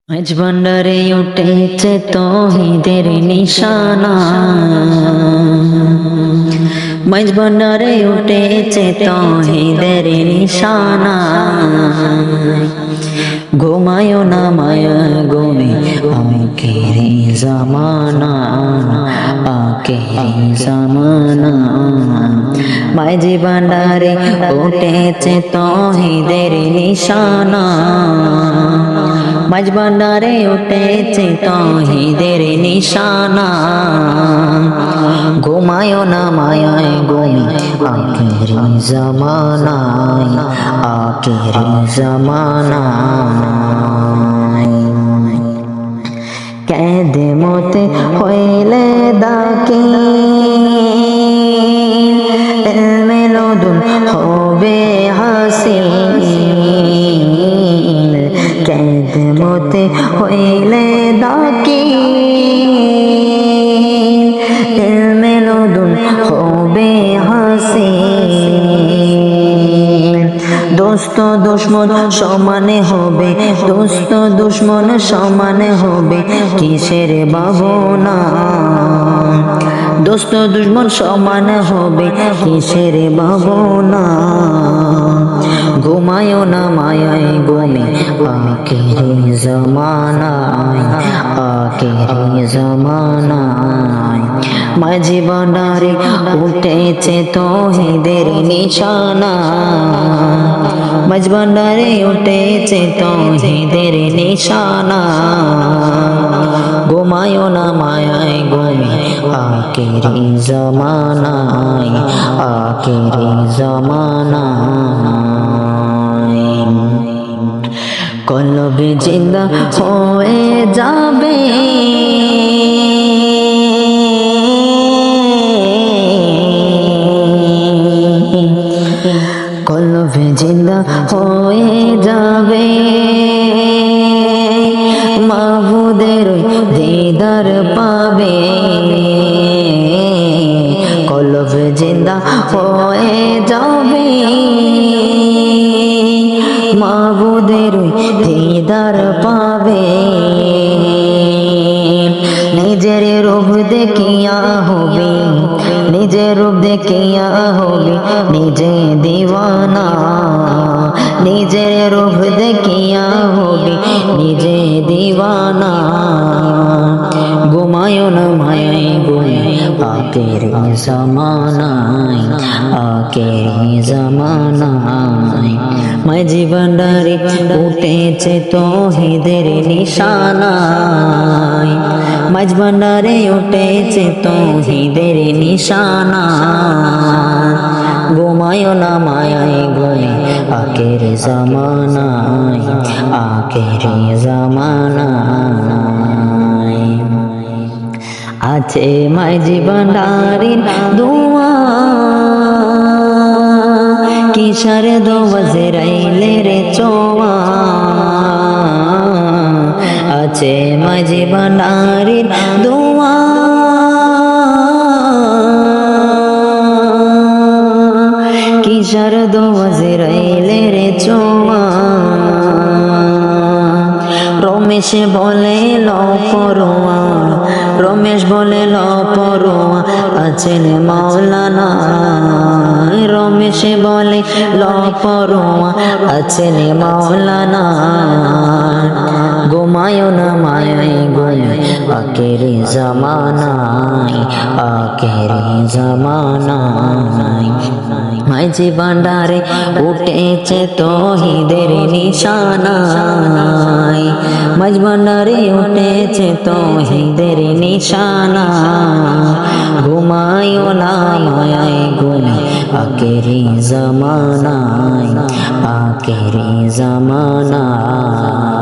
আজ ভান্ডারে উঠেছে তৌহিদের নিশানা, মাঝ ভান্ডারে উঠেছে তৌহিদের নিশানা। ঘুমায়ো না মায়া ঘুমে আখেরি জামানা, আখেরি জামানা। মাঝ ভান্ডারে উঠেছে তৌহিদের নিশানা, মাঝ ভান্ডারে উঠেছে তৌহিদের নিশানা। ঘুমায়ো না মায়ায় ঘুমে আখেরি জামানায়, আখেরি জামানায়। কেদমতে হইলে দাকিল মেলুদুন হবে হাসিল, কেদমতে হইলে দাকিল মেলুদুন হবে হাসিল। দোস্ত দুশ্মন সমানে হবে, দোস্ত দুশ্মন সমানে হবে, কিসের ভাবনা। দোস্ত দুশ্মন সমান হবে, কিসের ভাবনা। ঘুমায়ো না মায়ায় ঘুমে আখেরি জামানায়, আখেরি জামানায়। মাঝি ভান্ডারে উঠেছে তৌহিদের নিশানা, মাঝ ভান্ডারে উঠেছে তৌহিদের নিশানা। ঘুমায়ো না মায়ায় ঘুমে আখেরি জামানায়, আখেরি জামানায়। কলবে জিন্দা হয়ে যাবে, কলবে জিন্দা হয়ে যাবে, মাহবুদের দিদার পাবে। কলবে জিন্দা হয়ে যাবে, মাহবুদের দিদার পাবে। নিজের রূপ দেখিয়া হবে, নিজের রূপ দেখিয়া হবে নিজে দিওয়ানা, নিজের রূপ দেখিয়া হবে নিজে দিওয়ানা। ঘুমায়ো না মায়ায় ঘুমে আখেরি জামানায়, আখেরি জামানায়। মাঝি ভান্ডারে উঠেছে তৌহিদের নিশানায়, মাঝ ভান্ডারে উঠেছে তৌহিদের নিশানা। ঘুমায়ো না মায়ায় ঘুমে আখেরি জামানায়, আখেরি জামানায়। আছে মাঝি ভান্ডারির দোয়া, কিসের দোয়া জেরাইলে রে চোয়া। আছে মাঝি ভান্ডারির দোয়া, কিসের দোয়া জেরাইলে রে চোয়া। রমেশ বলে লপরোয়া, রমেশ বলে লপরোয়া আছেন মাওলানা। রমেশ বলে লপরোয়া আছেন মাওলানা। ঘুমায়ো না মায়ায় ঘুমে আখেরি জামানায়, আখেরি জামানায়। মাঝি ভান্ডারে উঠেছে তৌহিদের নিশানায়, মাঝ ভান্ডারে উঠেছে তৌহিদের নিশানা। ঘুমায়ো না মায়ায় ঘুমে আখেরি জামানায়, আখেরি জামানায়।